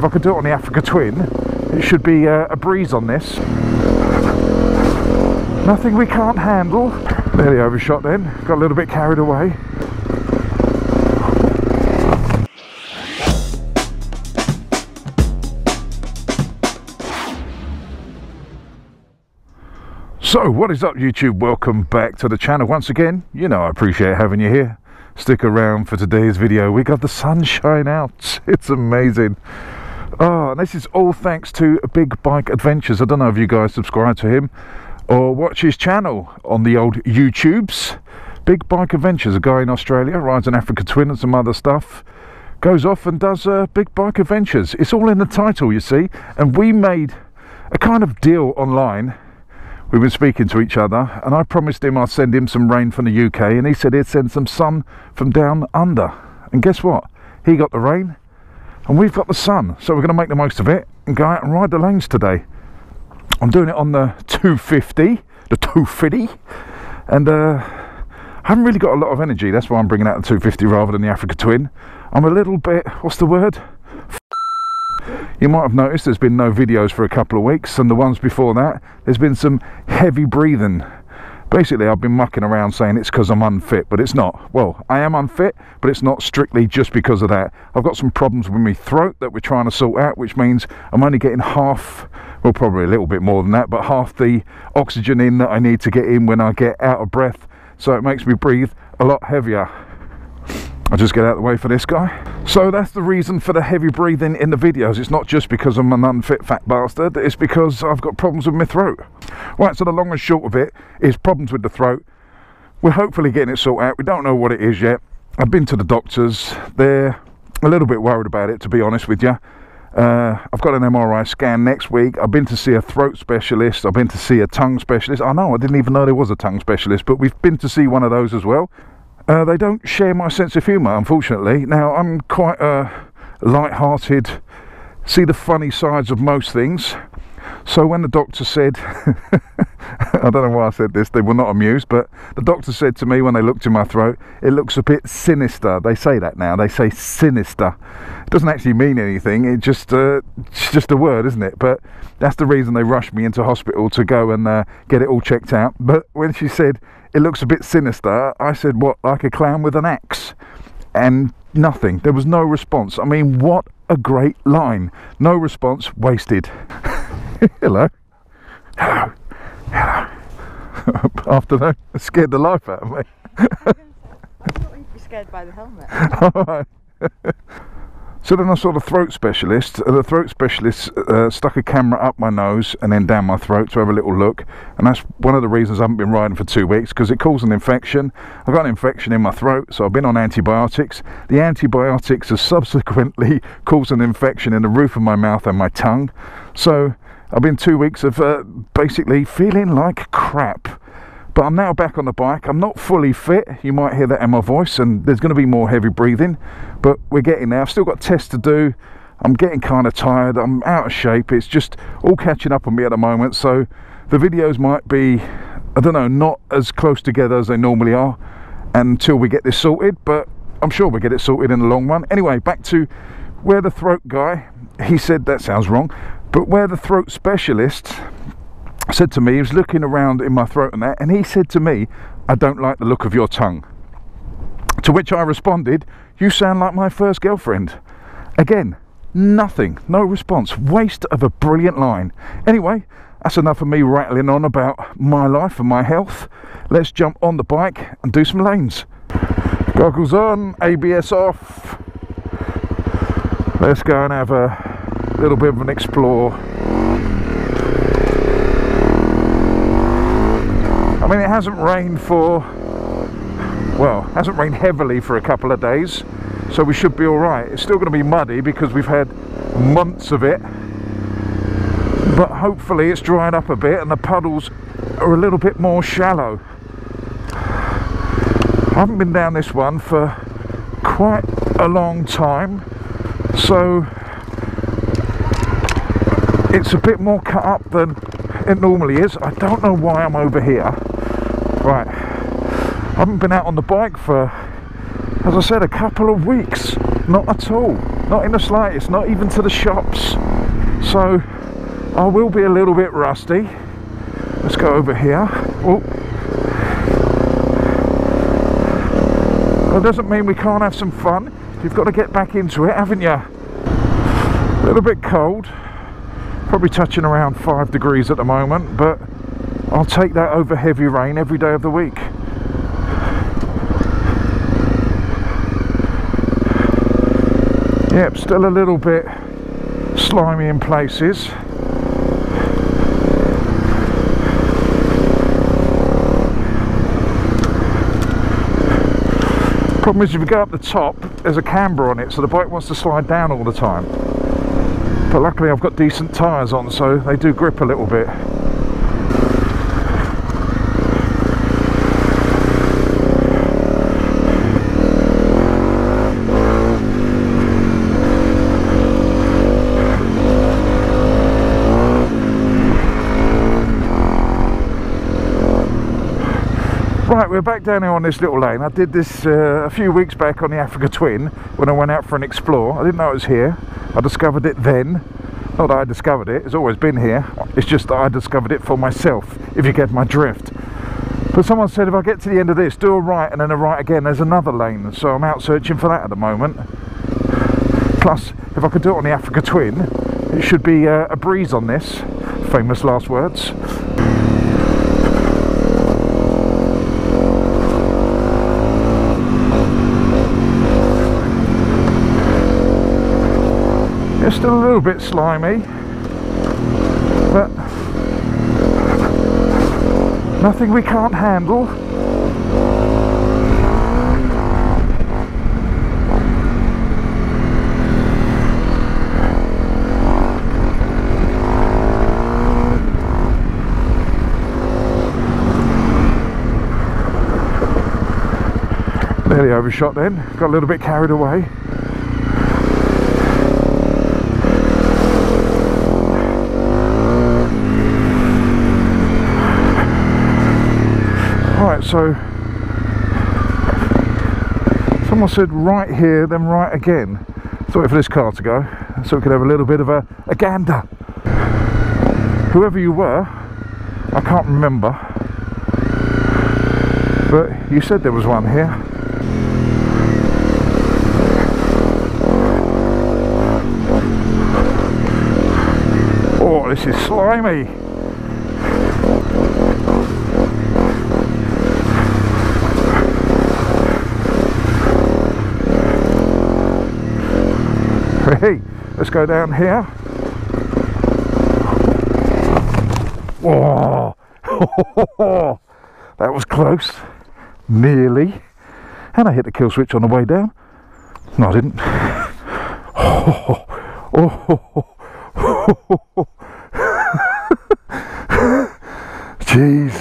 if I could do it on the Africa Twin, it should be a breeze on this. Nothing we can't handle. Nearly overshot then, got a little bit carried away. So what is up YouTube, welcome back to the channel once again. You know I appreciate having you here. Stick around for today's video. We got the sunshine out, it's amazing. Oh, and this is all thanks to Big Bike Adventures. I don't know if you guys subscribe to him or watch his channel on the old YouTubes. Big Bike Adventures, a guy in Australia, rides an Africa Twin and some other stuff, goes off and does Big Bike Adventures. It's all in the title, you see, and we made a kind of deal online. We've been speaking to each other and I promised him I'd send him some rain from the UK, and he said he'd send some sun from down under, and guess what, he got the rain and we've got the sun, so we're going to make the most of it and go out and ride the lanes today. I'm doing it on the 250, and I haven't really got a lot of energy, that's why I'm bringing out the 250 rather than the Africa Twin. I'm a little bit, what's the word? You might have noticed there's been no videos for a couple of weeks, and the ones before that there's been some heavy breathing. Basically I've been mucking around saying it's because I'm unfit, but it's not. Well, I am unfit, but it's not strictly just because of that. I've got some problems with my throat that we're trying to sort out, which means I'm only getting half, well probably a little bit more than that, but half the oxygen in that I need to get in when I get out of breath, so it makes me breathe a lot heavier. I'll just get out of the way for this guy. So that's the reason for the heavy breathing in the videos. It's not just because I'm an unfit fat bastard, it's because I've got problems with my throat. Right, so the long and short of it is problems with the throat. We're hopefully getting it sorted out. We don't know what it is yet. I've been to the doctors. They're a little bit worried about it, to be honest with you. I've got an MRI scan next week. I've been to see a throat specialist. I've been to see a tongue specialist. I know, I didn't even know there was a tongue specialist, but we've been to see one of those as well. They don't share my sense of humour, unfortunately. Now, I'm quite light-hearted, see the funny sides of most things. So when the doctor said, I don't know why I said this, they were not amused, but the doctor said to me when they looked in my throat, it looks a bit sinister. They say that now, they say sinister. It doesn't actually mean anything, it's just a word, isn't it? But that's the reason they rushed me into hospital to go and get it all checked out. But when she said, it looks a bit sinister, I said, what, like a clown with an axe? And nothing, there was no response. I mean, what a great line. No response, wasted. Hello. Hello. Hello. Afternoon. It scared the life out of me. I thought you'd be scared by the helmet. Alright. So then I saw the throat specialist. The throat specialist stuck a camera up my nose and then down my throat to have a little look, and that's one of the reasons I haven't been riding for 2 weeks, because it caused an infection. I've got an infection in my throat, so I've been on antibiotics. The antibiotics have subsequently caused an infection in the roof of my mouth and my tongue, so I've been 2 weeks of basically feeling like crap. But I'm now back on the bike. I'm not fully fit. You might hear that in my voice, and there's going to be more heavy breathing, but we're getting there. I've still got tests to do. I'm getting kind of tired. I'm out of shape. It's just all catching up on me at the moment, so the videos might be, I don't know, not as close together as they normally are until we get this sorted, but I'm sure we'll get it sorted in the long run. Anyway, back to where the throat guy, he said, that sounds wrong, but where the throat specialist said to me, he was looking around in my throat and that, and he said to me, I don't like the look of your tongue. To which I responded, you sound like my first girlfriend. Again, nothing, no response, waste of a brilliant line. Anyway, that's enough of me rattling on about my life and my health. Let's jump on the bike and do some lanes. Goggles on, ABS off. Let's go and have a little bit of an explore. I mean, it hasn't rained for, well, hasn't rained heavily for a couple of days, so we should be all right. It's still going to be muddy because we've had months of it, but hopefully it's dried up a bit and the puddles are a little bit more shallow. I haven't been down this one for quite a long time, so it's a bit more cut up than it normally is. I don't know why I'm over here. Right, I haven't been out on the bike for, as I said, a couple of weeks. Not at all, not in the slightest, not even to the shops. So I will be a little bit rusty. Let's go over here. Oh. That doesn't mean we can't have some fun. You've got to get back into it, haven't you? A little bit cold, probably touching around 5 degrees at the moment, but I'll take that over heavy rain every day of the week. Yep, still a little bit slimy in places. Problem is, if you go up the top, there's a camber on it, so the bike wants to slide down all the time. But luckily I've got decent tyres on, so they do grip a little bit. Right, we're back down here on this little lane. I did this a few weeks back on the Africa Twin when I went out for an explore. I didn't know it was here. I discovered it then. Not that I discovered it, it's always been here. It's just that I discovered it for myself, if you get my drift. But someone said if I get to the end of this, do a right and then a right again, there's another lane. So I'm out searching for that at the moment. Plus, if I could do it on the Africa Twin, it should be a breeze on this. Famous last words. It's still a little bit slimy, but nothing we can't handle. Nearly overshot then, got a little bit carried away. So someone said right here, then right again. So wait for this car to go, so we could have a little bit of a gander. Whoever you were, I can't remember, but you said there was one here. Oh, this is slimy. Hey, let's go down here. Oh, that was close. Nearly. And I hit the kill switch on the way down. No, I didn't. Jeez.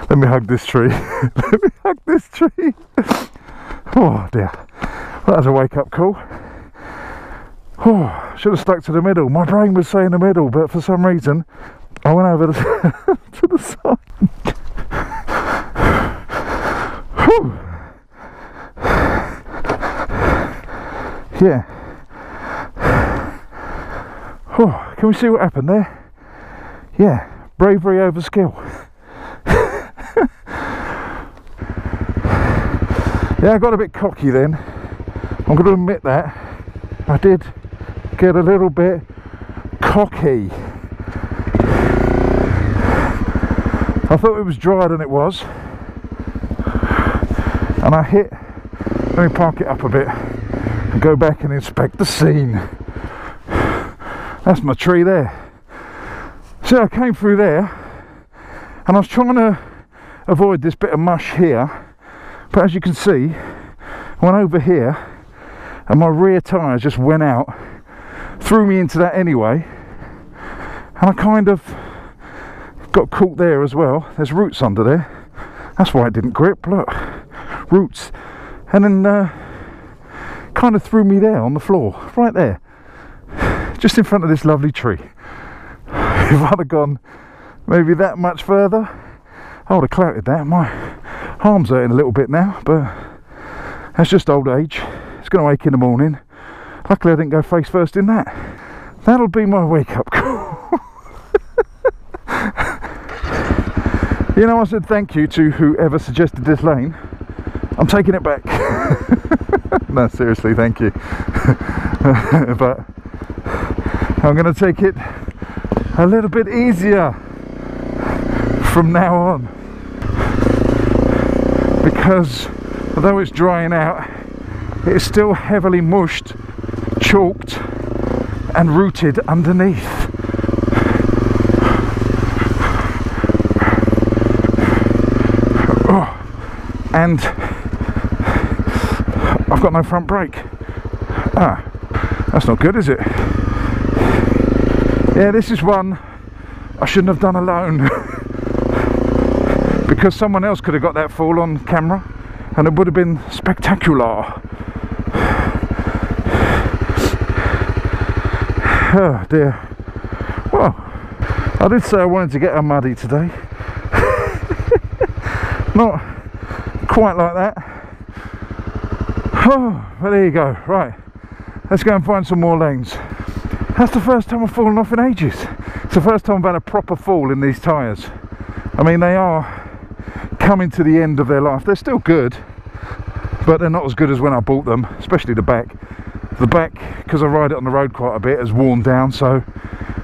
Let me hug this tree. Let me hug this tree. Oh dear. Well, that was a wake-up call. Oh, should have stuck to the middle. My brain was saying the middle, but for some reason I went over to the side. Yeah. Oh, can we see what happened there? Yeah, bravery over skill. Yeah, I got a bit cocky then. I'm going to admit that. I did get a little bit cocky. I thought it was drier than it was, and I hit. Let me park it up a bit and go back and inspect the scene. That's my tree there. So I came through there and I was trying to avoid this bit of mush here, but as you can see, I went over here and my rear tyres just went out, threw me into that anyway, and I kind of got caught there as well. There's roots under there, that's why it didn't grip, look, roots, and then kind of threw me there on the floor, right there, just in front of this lovely tree. If I'd have gone maybe that much further, I would have clouted that. My arm's hurting a little bit now, but that's just old age. It's going to ache in the morning. Luckily I didn't go face first in that. That'll be my wake-up call. You know, I said thank you to whoever suggested this lane. I'm taking it back. No, seriously, thank you. But I'm going to take it a little bit easier from now on, because although it's drying out, it's still heavily mushed, chalked and rooted underneath. Oh, and I've got no front brake. Ah, that's not good, is it? Yeah, this is one I shouldn't have done alone. Because someone else could have got that fall on camera and it would have been spectacular. Oh dear. Well, I did say I wanted to get her muddy today. Not quite like that. Oh, but there you go. Right, let's go and find some more lanes. That's the first time I've fallen off in ages. It's the first time I've had a proper fall in these tyres. I mean, they are coming to the end of their life. They're still good, but they're not as good as when I bought them, especially the back. The back, because I ride it on the road quite a bit, has worn down, so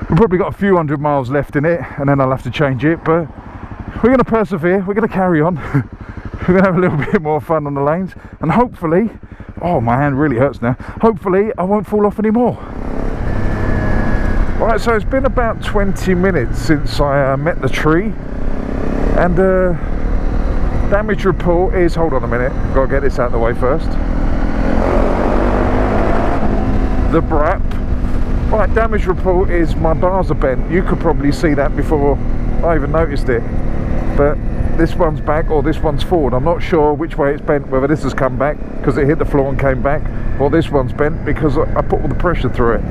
we've probably got a few 100 miles left in it, and then I'll have to change it. But we're going to persevere, we're going to carry on. We're going to have a little bit more fun on the lanes, and hopefully, oh, my hand really hurts now, hopefully I won't fall off anymore. Right, so it's been about 20 minutes since I met the tree, and damage report is, hold on a minute, got to get this out of the way first. The BRAP. Right, damage report is my bars are bent. You could probably see that before I even noticed it. But this one's back or this one's forward. I'm not sure which way it's bent, whether this has come back because it hit the floor and came back, or this one's bent because I put all the pressure through it.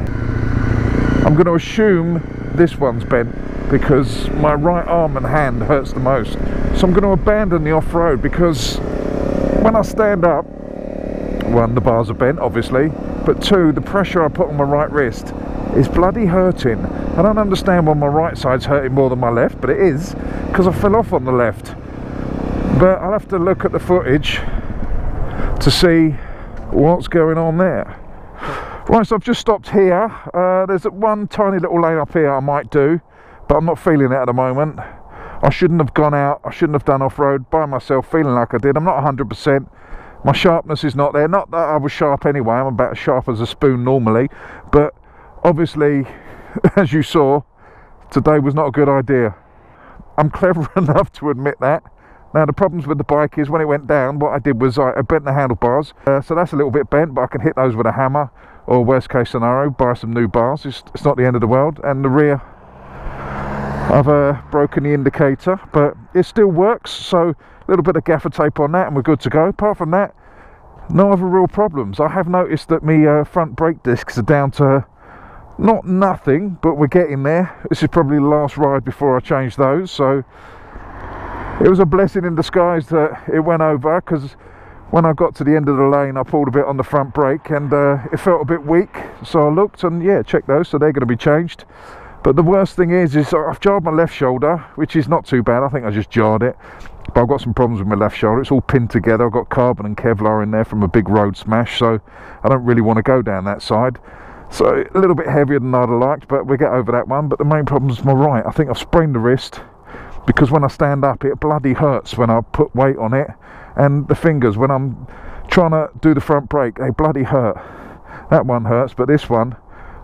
I'm going to assume this one's bent because my right arm and hand hurts the most. So I'm going to abandon the off-road because when I stand up, one, the bars are bent obviously, but two, the pressure I put on my right wrist is bloody hurting. I don't understand why my right side's hurting more than my left, but it is because I fell off on the left. But I'll have to look at the footage to see what's going on there. Right, so I've just stopped here. There's one tiny little lane up here I might do, but I'm not feeling it at the moment. I shouldn't have gone out, I shouldn't have done off-road by myself feeling like I did. I'm not 100%. My sharpness is not there. Not that I was sharp anyway, I'm about as sharp as a spoon normally, but obviously, as you saw, today was not a good idea. I'm clever enough to admit that. Now the problems with the bike is when it went down, what I did was I bent the handlebars, so that's a little bit bent, but I can hit those with a hammer, or worst case scenario, buy some new bars. It's not the end of the world. And the rear, I've broken the indicator, but it still works, so a little bit of gaffer tape on that and we're good to go. Apart from that, no other real problems. I have noticed that my front brake discs are down to not nothing, but we're getting there. This is probably the last ride before I change those, so it was a blessing in disguise that it went over, because when I got to the end of the lane I pulled a bit on the front brake and it felt a bit weak, so I looked and yeah, checked those, so they're going to be changed. But the worst thing is I've jarred my left shoulder, which is not too bad. I think I just jarred it, but I've got some problems with my left shoulder. It's all pinned together. I've got carbon and Kevlar in there from a big road smash, so I don't really want to go down that side. So a little bit heavier than I'd have liked, but we'll get over that one. But the main problem is my right. I think I've sprained the wrist, because when I stand up it bloody hurts when I put weight on it, and the fingers when I'm trying to do the front brake, they bloody hurt. That one hurts, but this one,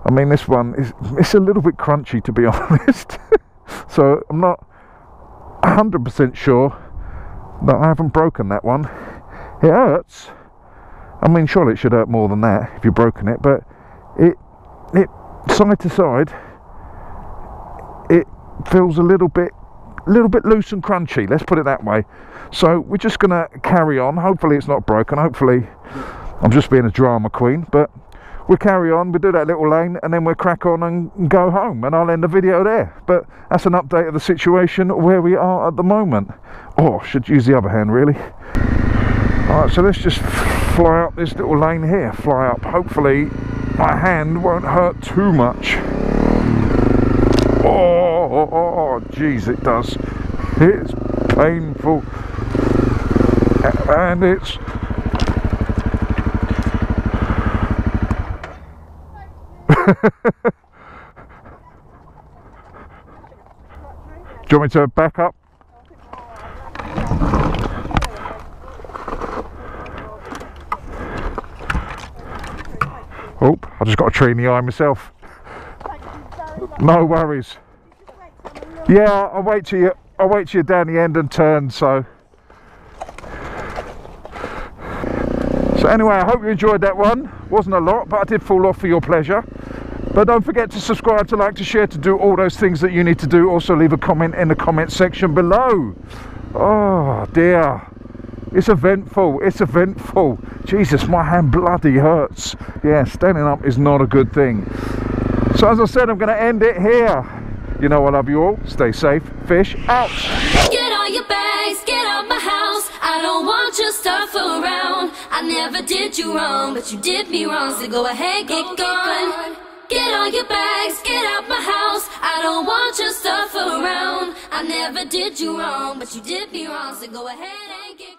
I mean, this one it's a little bit crunchy, to be honest. So I'm not 100% sure that I haven't broken that one. It hurts. I mean, surely it should hurt more than that if you've broken it, but it side to side it feels a little bit loose and crunchy, let's put it that way. So we're just gonna carry on. Hopefully it's not broken. Hopefully I'm just being a drama queen, but we'll carry on. We'll do that little lane and then we'll crack on and go home, and I'll end the video there. But that's an update of the situation where we are at the moment. Oh, I should use the other hand really. Alright, so let's just fly up this little lane here. Fly up. Hopefully my hand won't hurt too much. Oh, jeez, it does. It's painful. And it's... Do you want me to back up? Oh, I just got a tree in the eye myself. No worries. Yeah, I'll wait till you're down the end and turn. So anyway, I hope you enjoyed that one. Wasn't a lot, but I did fall off for your pleasure. But don't forget to subscribe, to like, to share, to do all those things that you need to do. Also leave a comment in the comment section below. Oh dear, it's eventful, it's eventful. Jesus, my hand bloody hurts. Yeah, standing up is not a good thing. So as I said, I'm going to end it here. You know I love you all. Stay safe. Fish out. Get all your bags, get out my house. I don't want your stuff around. I never did you wrong, but you did me wrong. So go ahead, get gone. Get all your bags, get out my house. I don't want your stuff around. I never did you wrong, but you did me wrong. So go ahead and get